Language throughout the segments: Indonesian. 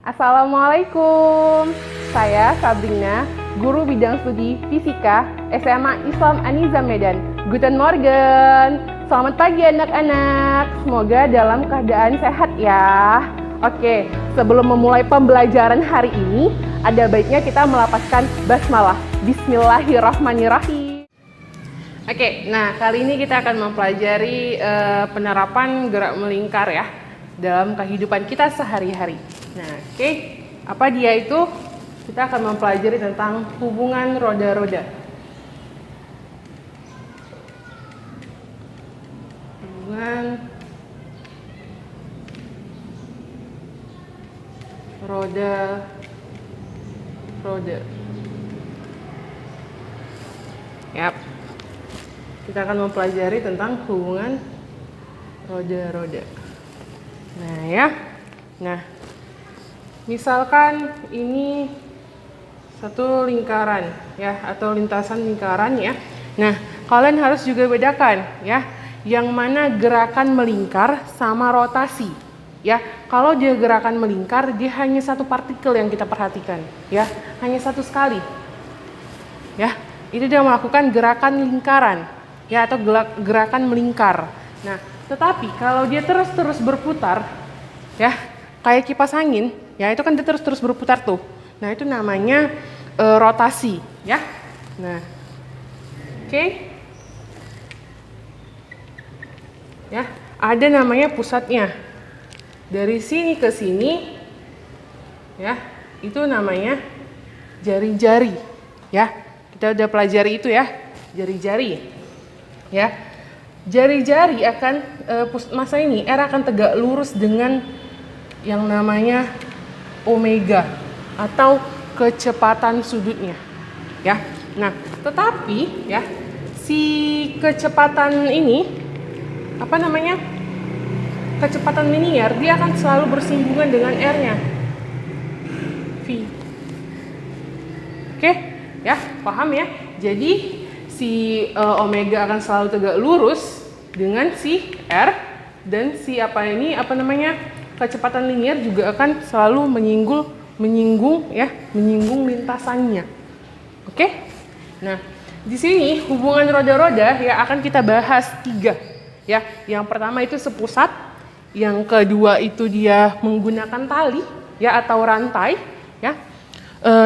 Assalamualaikum, saya Sabrina, guru bidang studi fisika SMA Islam Aniza Medan. Guten Morgen, selamat pagi anak-anak, semoga dalam keadaan sehat ya. Oke, sebelum memulai pembelajaran hari ini, ada baiknya kita melafazkan basmalah. Bismillahirrahmanirrahim. Oke, nah kali ini kita akan mempelajari penerapan gerak melingkar ya dalam kehidupan kita sehari-hari. Nah, oke, apa dia itu? Kita akan mempelajari tentang hubungan roda-roda. Hubungan roda-roda. Yap. Kita akan mempelajari tentang hubungan roda-roda. Nah, ya. Nah, misalkan ini satu lingkaran ya atau lintasan lingkaran ya. Nah, kalian harus juga bedakan ya, yang mana gerakan melingkar sama rotasi. Ya, kalau dia gerakan melingkar, dia hanya satu partikel yang kita perhatikan ya, hanya satu sekali. Ya, itu dia melakukan gerakan lingkaran ya atau gerakan melingkar. Nah, tetapi kalau dia terus-terus berputar ya, kayak kipas angin, ya itu kan dia terus-terus berputar tuh. Nah, itu namanya rotasi, ya. Nah, oke. Ya, ada namanya pusatnya. Dari sini ke sini, ya, itu namanya jari-jari, ya. Kita udah pelajari itu ya, jari-jari, ya. Jari-jari akan masa ini R akan tegak lurus dengan yang namanya omega atau kecepatan sudutnya ya. Nah, tetapi ya si kecepatan ini apa namanya? Kecepatan linier dia akan selalu bersinggungan dengan R-nya. V. Oke, ya, paham ya? Jadi si omega akan selalu tegak lurus dengan si R dan si kecepatan linier juga akan selalu menyinggung lintasannya. Oke? Nah, di sini hubungan roda-roda ya akan kita bahas 3 ya. Yang pertama itu sepusat, yang kedua itu dia menggunakan tali ya atau rantai ya.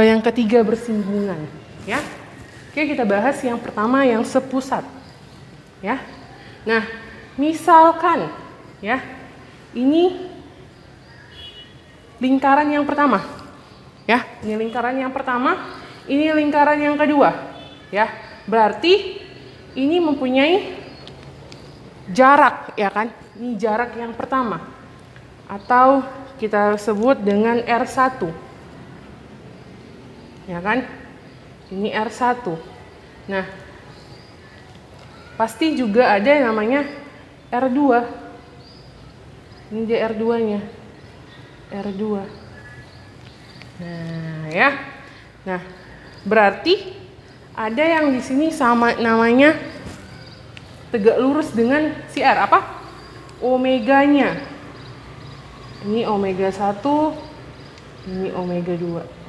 Yang ketiga bersinggungan ya. Oke, kita bahas yang pertama yang sepusat. Ya. Nah, misalkan ya, ini lingkaran yang pertama. Ya, ini lingkaran yang pertama, ini lingkaran yang kedua. Ya, berarti ini mempunyai jarak ya kan? Ini jarak yang pertama. Atau kita sebut dengan R1. Ya kan? Ini R1. Nah, pasti juga ada yang namanya R2. Ini dia R2-nya. R2. Nah, ya. Nah, berarti ada yang di sini sama namanya tegak lurus dengan si R apa? Omeganya. Ini omega 1, ini omega 2.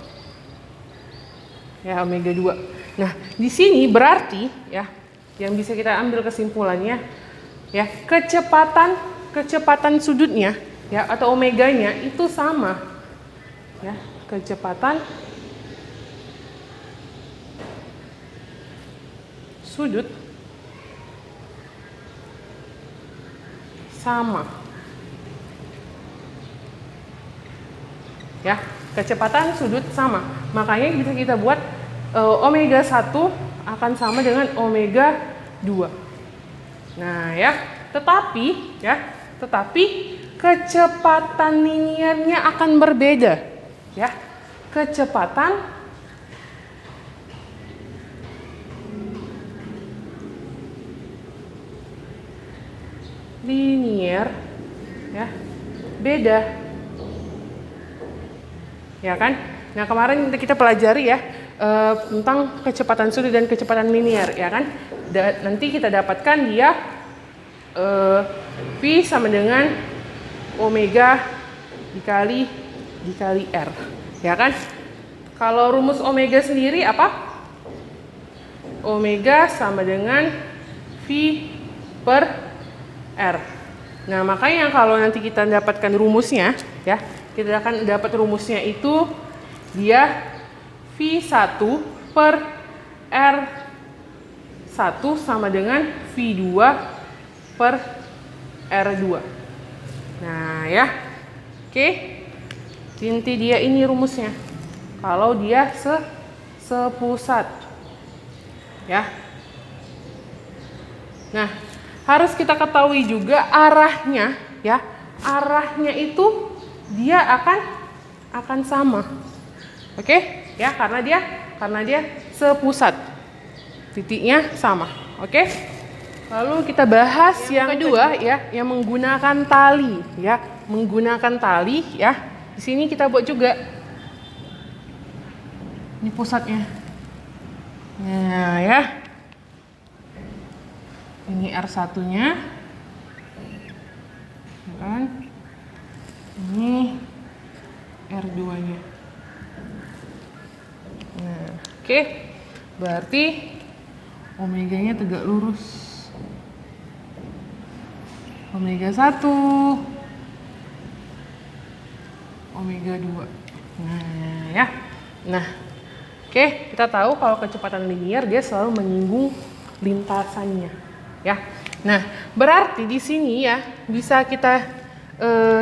Ya, omega 2. Nah, di sini berarti ya yang bisa kita ambil kesimpulannya ya, kecepatan sudutnya ya atau omeganya itu sama ya, kecepatan sudut sama ya, kecepatan sudut sama, makanya bisa kita buat omega 1 akan sama dengan omega 2. Nah ya, tetapi kecepatan liniernya akan berbeda ya. Kecepatan linier ya beda ya kan. Nah, kemarin kita pelajari ya tentang kecepatan sudut dan kecepatan linier ya kan. Nanti kita dapatkan dia V sama dengan omega dikali dikali R. Ya kan? Kalau rumus omega sendiri apa? Omega sama dengan V per R. Nah, makanya kalau nanti kita dapatkan rumusnya, ya, kita akan dapat rumusnya itu dia V1 per R1 sama dengan V2 per R2. Nah, ya. Oke. Inti dia ini rumusnya. Kalau dia sepusat. Ya. Nah, harus kita ketahui juga arahnya, ya. Arahnya itu dia akan sama. Oke? Ya, karena dia sepusat. Titiknya sama. Oke? Lalu kita bahas yang kedua, ya, yang menggunakan tali, ya. Menggunakan tali, ya. Di sini kita buat juga. Ini pusatnya. Nah, ya. Ini R1-nya. Kan? Ini R2-nya. Nah, oke. Berarti omeganya tegak lurus. Omega 1. Omega 2. Nah, ya. Nah, oke, kita tahu kalau kecepatan linear dia selalu menyinggung lintasannya. Ya, nah berarti di sini ya bisa kita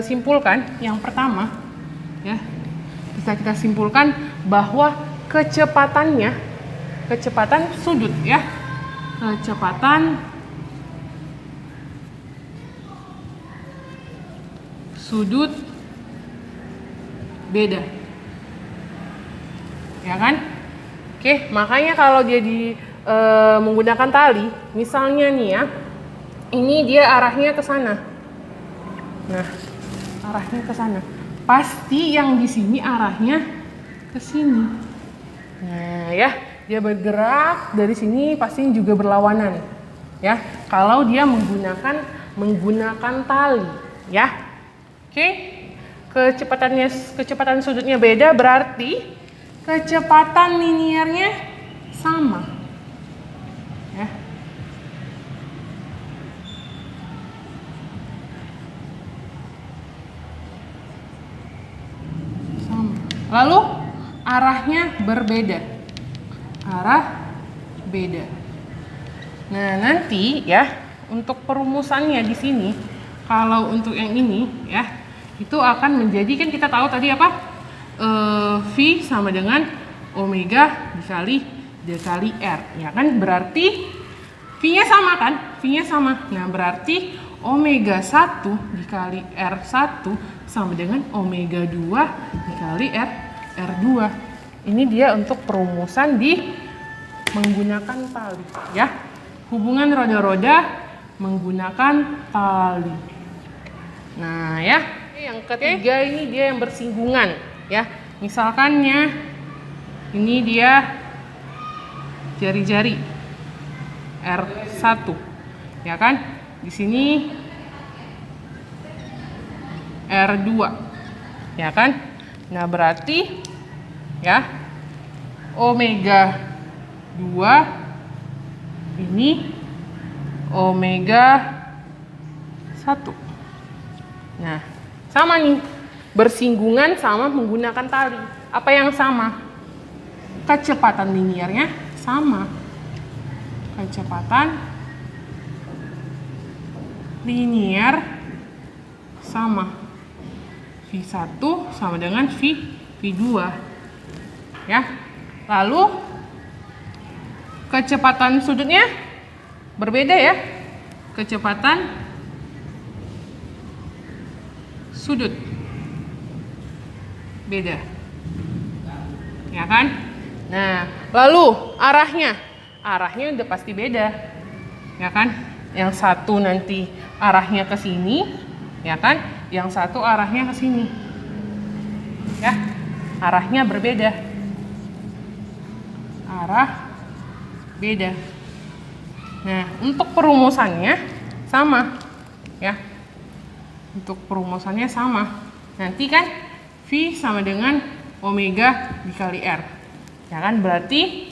simpulkan yang pertama, ya bisa kita simpulkan bahwa kecepatan sudut, ya kecepatan sudut beda, ya kan? Oke, makanya kalau dia menggunakan tali, misalnya nih ya, ini dia arahnya ke sana. Nah, arahnya ke sana. Pasti yang di sini arahnya ke sini. Nah, ya, dia bergerak dari sini pasti juga berlawanan. Ya, kalau dia menggunakan tali, ya. Oke. Kecepatan sudutnya beda berarti kecepatan linearnya sama. Ya. Sama. Lalu arahnya berbeda. Arah beda. Nah, nanti ya untuk perumusannya di sini, kalau untuk yang ini ya, itu akan menjadi, kan kita tahu tadi apa? V sama dengan omega dikali R, ya kan? Berarti V-nya sama kan? V-nya sama. Nah, berarti omega 1 dikali R1 sama dengan omega 2 dikali R2. Ini dia untuk perumusan menggunakan tali, ya. Hubungan roda-roda menggunakan tali. Nah, ya. Yang ketiga ini dia yang bersinggungan, ya. Misalkannya ini dia jari-jari R1, ya kan? Di sini R2, ya kan? Nah, berarti ya omega 2 ini omega 1. Nah, sama nih, bersinggungan sama menggunakan tali. Apa yang sama? Kecepatan linearnya sama. Kecepatan linear sama. V1 sama dengan V2. Ya. Lalu kecepatan sudutnya berbeda ya. Kecepatan sudut beda. Ya kan? Nah, lalu arahnya udah pasti beda. Ya kan? Yang satu nanti arahnya ke sini, ya kan? Yang satu arahnya ke sini. Ya. Arahnya berbeda. Arah beda. Nah, untuk perumusannya sama. Ya. Untuk perumusannya sama. Nanti kan V V sama dengan omega dikali R. Ya kan, berarti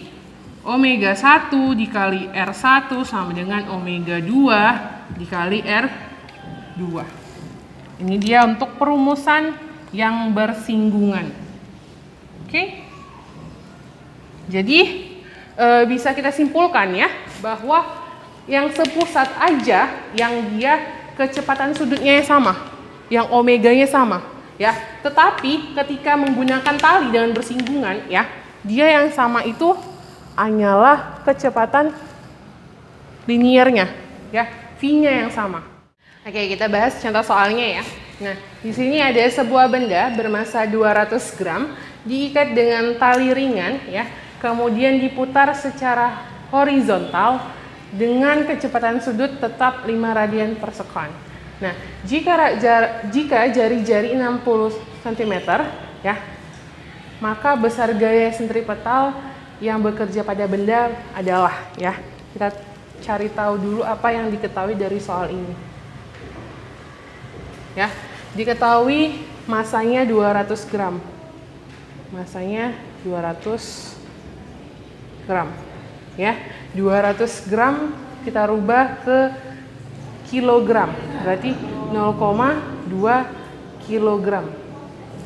omega 1 dikali R1 sama dengan omega 2 dikali R2. Ini dia untuk perumusan yang bersinggungan. Oke? Jadi bisa kita simpulkan ya bahwa yang sepusat aja yang dia kecepatan sudutnya yang sama, yang omeganya sama ya. Tetapi ketika menggunakan tali dengan bersinggungan ya, dia yang sama itu hanyalah kecepatan liniernya ya, V-nya yang sama. Oke, kita bahas contoh soalnya ya. Nah, di sini ada sebuah benda bermasa 200 gram diikat dengan tali ringan ya, kemudian diputar secara horizontal dengan kecepatan sudut tetap 5 radian per sekon. Nah, jika jari-jari 60 cm ya, maka besar gaya sentripetal yang bekerja pada benda adalah ya. Kita cari tahu dulu apa yang diketahui dari soal ini. Ya, diketahui masanya 200 gram. Masanya 200 gram. Ya, 200 gram kita rubah ke kilogram, berarti 0,2 kilogram,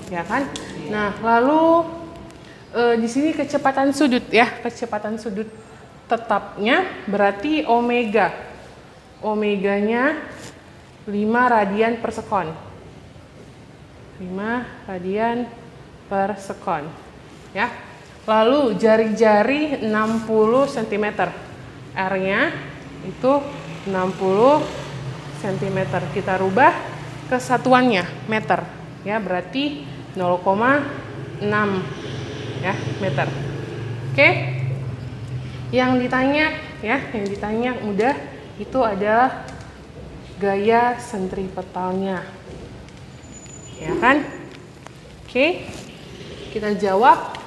ya kan? Nah, lalu di sini kecepatan sudut ya, kecepatan sudut tetapnya berarti omeganya 5 radian per sekon. 5 radian per sekon, ya. Lalu jari-jari 60 cm. R-nya itu 60 cm. Kita rubah ke satuannya, meter. Ya, berarti 0,6 ya, meter. Oke. Yang ditanya mudah itu adalah gaya sentripetalnya. Ya kan? Oke. Kita jawab.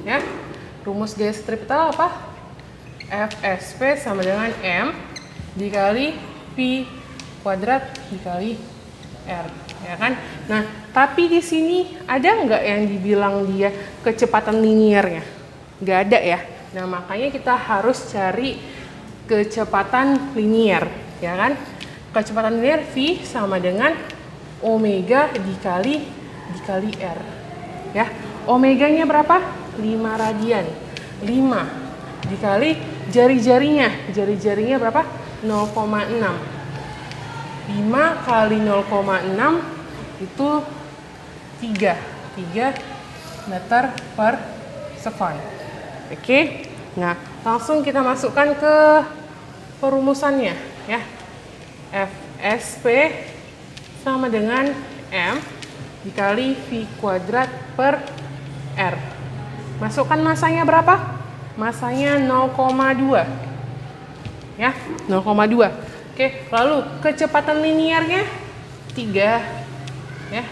Ya, rumus gaya sentripetal apa? FSP sama dengan M dikali P kuadrat dikali R, ya kan? Nah, tapi di sini ada nggak yang dibilang dia kecepatan liniernya? Nggak ada ya. Nah, makanya kita harus cari kecepatan linier, ya kan? Kecepatan linier V sama dengan omega dikali R, ya. Omeganya berapa? 5 radian. 5 dikali jari-jarinya. Jari-jarinya berapa? 0,6. 5 kali 0,6 itu 3 meter per sekon. Oke. Nah, langsung kita masukkan ke perumusannya ya. FSP sama dengan M dikali V kuadrat per R. Masukkan masanya berapa? Masanya 0,2. Ya, 0,2. Oke, lalu kecepatan liniernya 3 ya.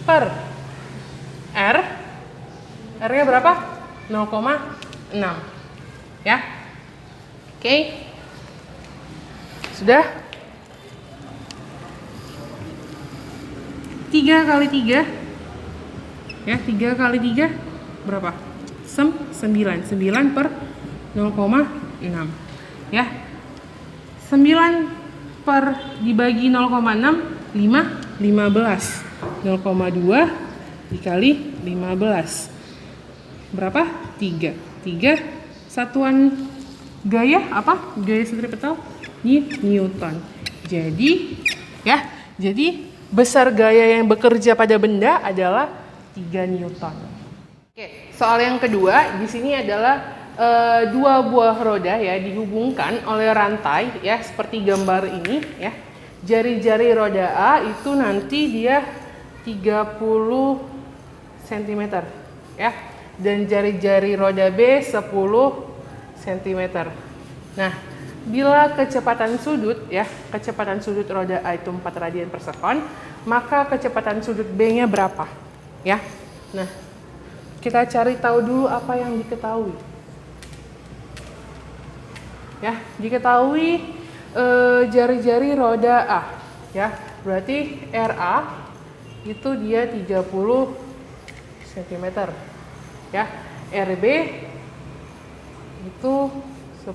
Per R. R-nya berapa? 0,6. Ya. Oke. Sudah? 3 kali 3. Ya, 3 kali 3 berapa? 9 per 0,6 ya. 9 per dibagi 0,6 15 0,2 dikali 15 berapa? 3 satuan gaya apa? Gaya sentripetal di Newton. Jadi besar gaya yang bekerja pada benda adalah 3 Newton. Oke, soal yang kedua di sini adalah dua buah roda ya dihubungkan oleh rantai ya seperti gambar ini ya. Jari-jari roda A itu nanti dia 30 cm ya. Dan jari-jari roda B 10 cm. Nah, bila kecepatan sudut ya, kecepatan sudut roda A itu 4 radian per sekon, maka kecepatan sudut B-nya berapa? Ya. Nah, kita cari tahu dulu apa yang diketahui. Ya, diketahui jari-jari roda A, ya. Berarti RA itu dia 30 cm ya. RB itu 10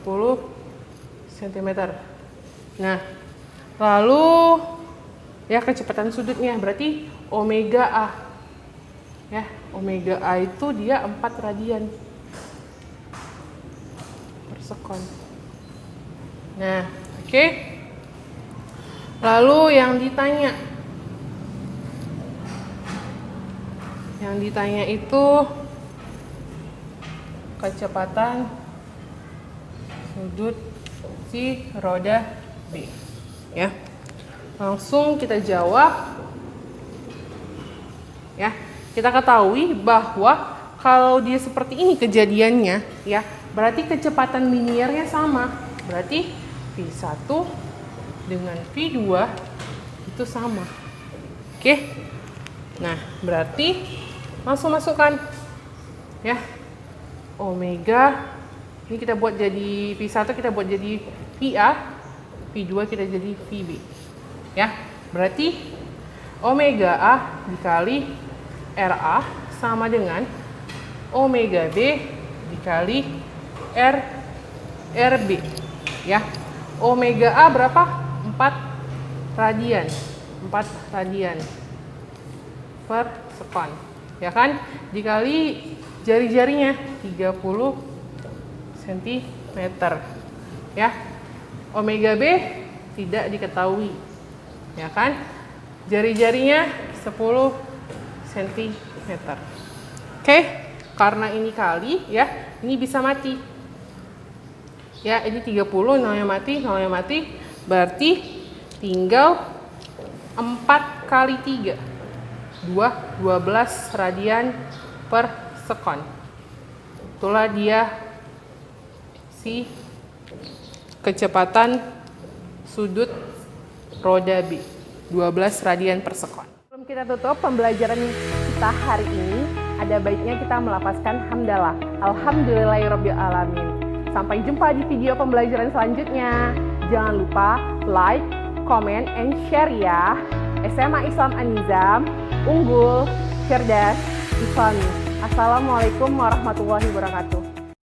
cm. Nah, lalu ya kecepatan sudutnya berarti omega A. Ya, omega A itu dia 4 radian per sekon. Nah, oke. Lalu yang ditanya itu kecepatan sudut si roda B. Ya. Langsung kita jawab. Ya. Kita ketahui bahwa kalau dia seperti ini kejadiannya, ya, berarti kecepatan linearnya sama. Berarti V1 dengan V2 itu sama. Oke. Nah, berarti langsung masukkan ya. Omega ini kita buat jadi V1 kita buat jadi VA, V2 kita jadi VB. Ya. Berarti omega A dikali RA sama dengan omega B dikali RB. Ya. Omega A berapa? 4 radian. 4 radian per sekon. Ya kan? Dikali jari-jarinya 30 cm. Ya. Omega B tidak diketahui. Ya kan? Jari-jarinya 10 cm. Oke, karena ini kali ya, ini bisa mati. Ya, ini 30 nolnya mati, berarti tinggal 4 kali 3. 12 radian per sekon. Itulah dia si kecepatan sudut roda B, 12 radian per sekon. Sebelum kita tutup pembelajaran kita hari ini, ada baiknya kita melafazkan hamdalah. Alhamdulillahirabbil alamin. Sampai jumpa di video pembelajaran selanjutnya. Jangan lupa like, comment, and share ya. SMA Islam An-Nizam, unggul, cerdas, Islami. Assalamualaikum warahmatullahi wabarakatuh.